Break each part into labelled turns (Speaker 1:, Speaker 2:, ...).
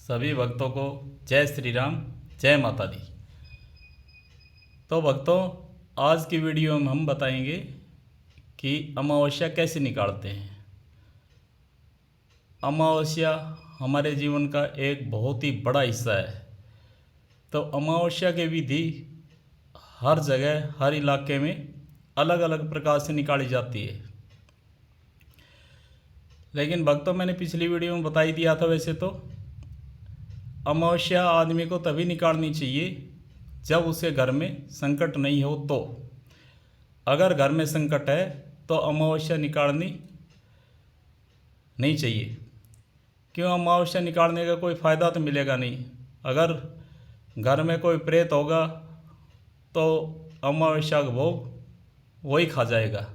Speaker 1: सभी भक्तों को जय श्री राम, जय माता दी। तो भक्तों, आज की वीडियो में हम बताएंगे कि अमावस्या कैसे निकालते हैं। अमावस्या हमारे जीवन का एक बहुत ही बड़ा हिस्सा है। तो अमावस्या की विधि हर जगह, हर इलाके में अलग अलग प्रकार से निकाली जाती है। लेकिन भक्तों, मैंने पिछली वीडियो में बता ही दिया था। वैसे तो अमावस्या आदमी को तभी निकालनी चाहिए जब उसके घर में संकट नहीं हो। तो अगर घर में संकट है तो अमावस्या निकालनी नहीं चाहिए। क्यों? अमावस्या निकालने का कोई फ़ायदा तो मिलेगा नहीं। अगर घर में कोई प्रेत होगा तो अमावस्या का भोग वही खा जाएगा।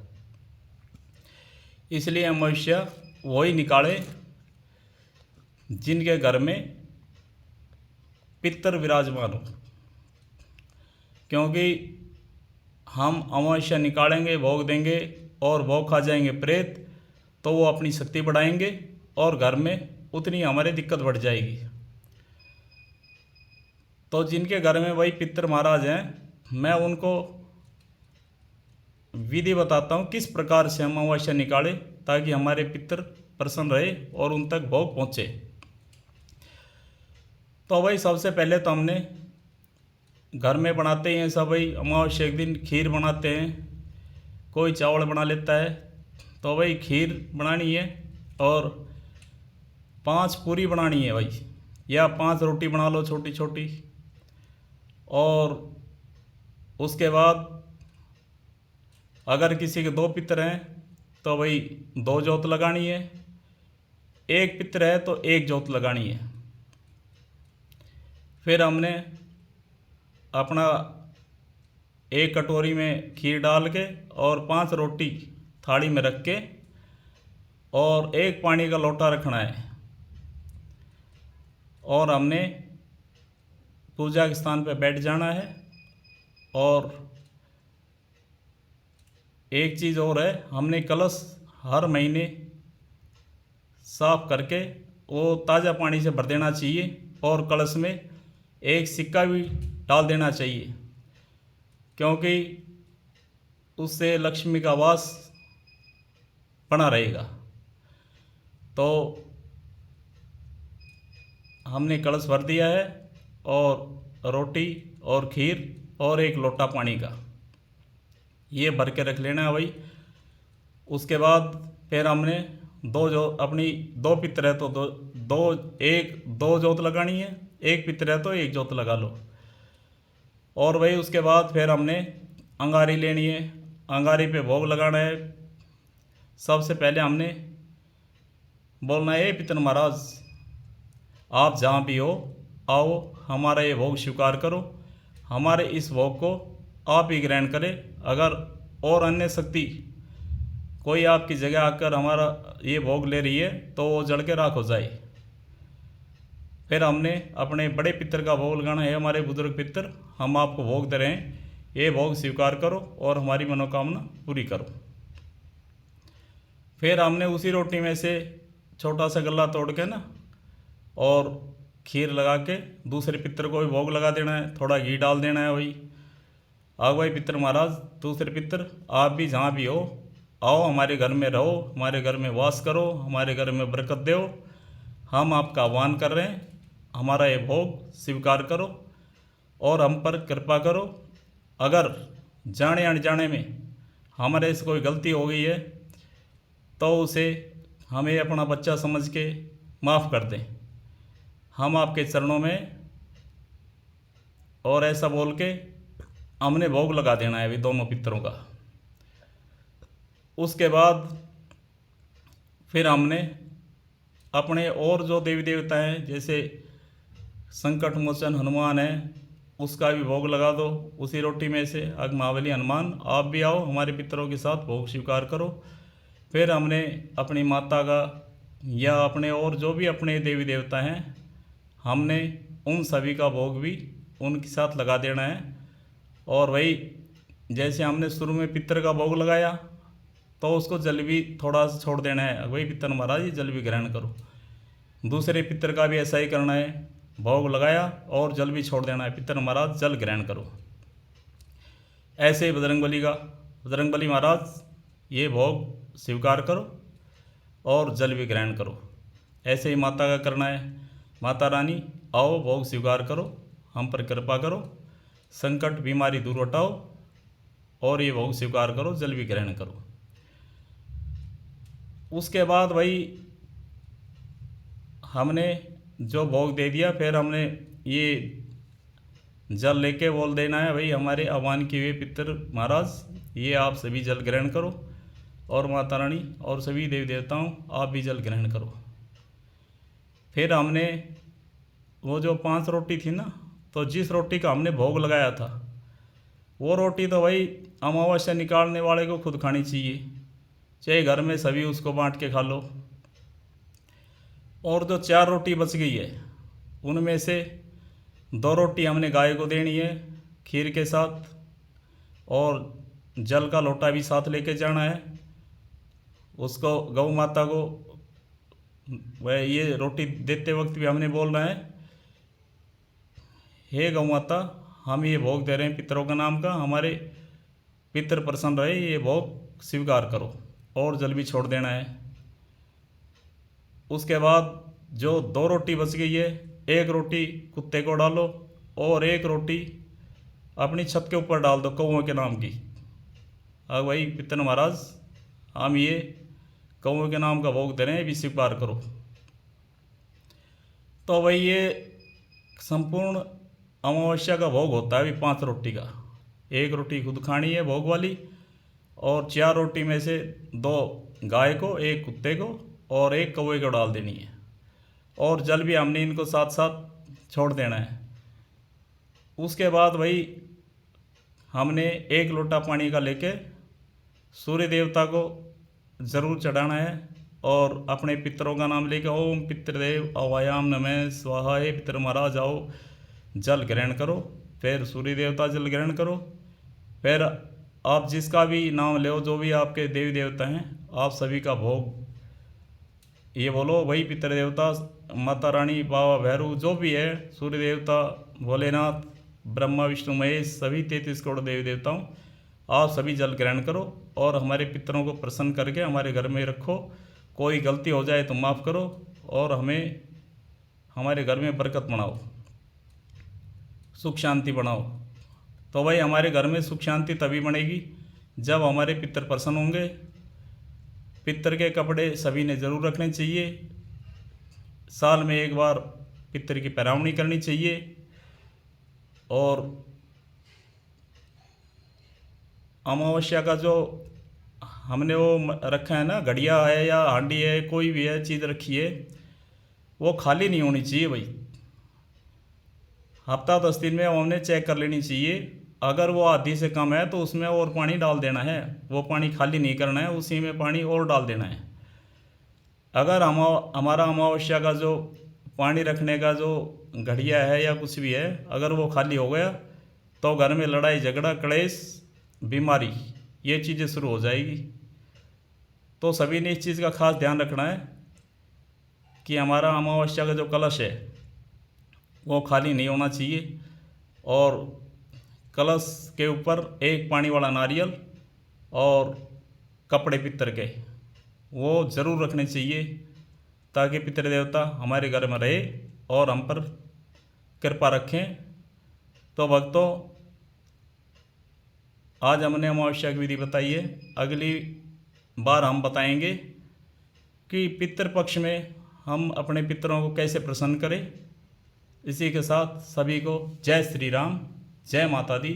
Speaker 1: इसलिए अमावस्या वही निकाले जिनके घर में पितर विराजमान हो। क्योंकि हम अमावस्या निकालेंगे, भोग देंगे और भोग खा जाएंगे प्रेत, तो वो अपनी शक्ति बढ़ाएंगे और घर में उतनी हमारी दिक्कत बढ़ जाएगी। तो जिनके घर में वही पितर महाराज हैं, मैं उनको विधि बताता हूँ किस प्रकार से हम अमावस्या निकालें ताकि हमारे पितर प्रसन्न रहे और उन तक भोग पहुँचे। तो भाई, सबसे पहले तो हमने घर में बनाते हैं सब भाई अमावस्या एक दिन खीर बनाते हैं। कोई चावल बना लेता है। तो भाई खीर बनानी है और 5 पूरी बनानी है भाई, या 5 रोटी बना लो छोटी छोटी। और उसके बाद अगर किसी के 2 पितर हैं तो भाई 2 जोत लगानी है। 1 पितर है तो 1 जोत लगानी है। फिर हमने अपना एक कटोरी में खीर डाल के और 5 रोटी थाली में रख के और 1 पानी का लोटा रखना है। और हमने पूजा के स्थान पर बैठ जाना है। और एक चीज़ और है, हमने कलश हर महीने साफ करके वो ताज़ा पानी से भर देना चाहिए और कलश में एक सिक्का भी डाल देना चाहिए। क्योंकि उससे लक्ष्मी का वास बना रहेगा। तो हमने कलश भर दिया है और रोटी और खीर और 1 लोटा पानी का ये भर के रख लेना है भाई। उसके बाद फिर हमने 2 जो अपनी 2 पितर है तो 2 जोत लगानी है। 1 पितर है तो 1 जोत लगा लो। और भाई उसके बाद फिर हमने अंगारी लेनी है। अंगारी पे भोग लगाना है। सबसे पहले हमने बोलना है, पितर महाराज आप जहाँ भी हो आओ, हमारा ये भोग स्वीकार करो। हमारे इस भोग को आप ही ग्रहण करें। अगर और अन्य शक्ति कोई आपकी जगह आकर हमारा ये भोग ले रही है तो वो जल के राख हो जाए। फिर हमने अपने बड़े पितर का भोग लगाना है। हमारे बुजुर्ग पितर, हम आपको भोग दे रहे हैं, ये भोग स्वीकार करो और हमारी मनोकामना पूरी करो। फिर हमने उसी रोटी में से छोटा सा गल्ला तोड़ के ना और खीर लगा के दूसरे पितर को भी भोग लगा देना है। थोड़ा घी डाल देना है वही। आओ भाई पितर महाराज, दूसरे पितर आप भी जहाँ भी हो आओ, हमारे घर में रहो, हमारे घर में वास करो, हमारे घर में बरकत दो। हम आपका आह्वान कर रहे हैं, हमारा ये भोग स्वीकार करो और हम पर कृपा करो। अगर जाने अनजाने में हमारे से कोई गलती हो गई है तो उसे हमें अपना बच्चा समझ के माफ़ कर दें। हम आपके चरणों में, और ऐसा बोल के हमने भोग लगा देना है अभी दोनों पितरों का। उसके बाद फिर हमने अपने और जो देवी देवता हैं, जैसे संकट मोचन हनुमान है, उसका भी भोग लगा दो उसी रोटी में से। अग महाबली हनुमान आप भी आओ, हमारे पितरों के साथ भोग स्वीकार करो। फिर हमने अपनी माता का या अपने और जो भी अपने देवी देवता हैं, हमने उन सभी का भोग भी उनके साथ लगा देना है। और वही जैसे हमने शुरू में पितर का भोग लगाया तो उसको जल भी थोड़ा सा छोड़ देना है। वही पितर महाराज ये जल भी ग्रहण करो। दूसरे पितर का भी ऐसा ही करना है। भोग लगाया और जल भी छोड़ देना है, पितर महाराज जल ग्रहण करो। ऐसे ही बजरंगबली का, बजरंगबली महाराज ये भोग स्वीकार करो और जल भी ग्रहण करो। ऐसे ही माता का करना है, माता रानी आओ भोग स्वीकार करो, हम पर कृपा करो, संकट बीमारी दूर हटाओ और ये भोग स्वीकार करो, जल भी ग्रहण करो। उसके बाद भाई हमने जो भोग दे दिया, फिर हमने ये जल लेके बोल देना है भाई हमारे आह्वान किए हुए पितर महाराज ये आप सभी जल ग्रहण करो, और माता रानी और सभी देवी देवताओं आप भी जल ग्रहण करो। फिर हमने वो जो 5 रोटी थी ना, तो जिस रोटी का हमने भोग लगाया था वो रोटी तो भाई अमावस्या निकालने वाले को खुद खानी चाहिए, चाहे घर में सभी उसको बांट के खा लो। और जो 4 रोटी बच गई है उनमें से 2 रोटी हमने गाय को देनी है खीर के साथ, और जल का लोटा भी साथ लेके जाना है। उसको गौ माता को वह ये रोटी देते वक्त भी हमने बोलना है, हे गौ माता हम ये भोग दे रहे हैं पितरों का नाम का, हमारे पितर प्रसन्न रहे, ये भोग स्वीकार करो, और जल भी छोड़ देना है। उसके बाद जो 2 रोटी बच गई है, 1 रोटी कुत्ते को डालो और 1 रोटी अपनी छत के ऊपर डाल दो कौओं के नाम की। अब भाई पितर महाराज हम ये कौओं के नाम का भोग दे रहे हैं, भी स्वीकार करो। तो भाई ये संपूर्ण अमावस्या का भोग होता है अभी 5 रोटी का। 1 रोटी खुद खानी है भोग वाली, और 4 रोटी में से 2 गाय को, 1 कुत्ते को और 1 कौवे को डाल देनी है, और जल भी हमने इनको साथ साथ छोड़ देना है। उसके बाद भाई हमने 1 लोटा पानी का लेके सूर्य देवता को ज़रूर चढ़ाना है, और अपने पितरों का नाम लेके ओम पितृदेव अवायाम नमः स्वाहा, हे पितर महाराज आओ जल ग्रहण करो। फिर सूर्य देवता जल ग्रहण करो। फिर आप जिसका भी नाम लो, जो भी आपके देवी देवता हैं, आप सभी का भोग ये बोलो वही पितर देवता, माता रानी, बाबा भैरव, जो भी है, सूर्य देवता, भोलेनाथ, ब्रह्मा विष्णु महेश, सभी 33 करोड़ देवी देवताओं आप सभी जल ग्रहण करो, और हमारे पितरों को प्रसन्न करके हमारे घर में रखो। कोई गलती हो जाए तो माफ़ करो, और हमें हमारे घर में बरकत बनाओ, सुख शांति बनाओ। तो भाई हमारे घर में सुख शांति तभी बनेगी जब हमारे पितर प्रसन्न होंगे। पितर के कपड़े सभी ने ज़रूर रखने चाहिए, साल में 1 बार पितर की पैरावनी करनी चाहिए, और अमावस्या का जो हमने वो रखा है ना, घड़िया है या हांडी है, कोई भी है चीज़ रखी है, वो खाली नहीं होनी चाहिए भाई। हफ्ता 10 दिन में हमने चेक कर लेनी चाहिए। अगर वो आधी से कम है तो उसमें और पानी डाल देना है, वो पानी खाली नहीं करना है, उसी में पानी और डाल देना है। अगर हमारा अमावस्या का जो पानी रखने का जो घड़िया है या कुछ भी है, अगर वो खाली हो गया तो घर में लड़ाई झगड़ा क्लेश बीमारी ये चीज़ें शुरू हो जाएगी। तो सभी ने इस चीज़ का खास ध्यान रखना है कि हमारा अमावस्या का जो कलश है वो खाली नहीं होना चाहिए, और कलश के ऊपर 1 पानी वाला नारियल और कपड़े पितर के वो ज़रूर रखने चाहिए, ताकि पितर देवता हमारे घर में रहे और हम पर कृपा रखें। तो भक्तों, आज हमने अमावस्या की विधि बताई है, अगली बार हम बताएंगे कि पितृ पक्ष में हम अपने पितरों को कैसे प्रसन्न करें। इसी के साथ सभी को जय श्री राम, जय माता दी।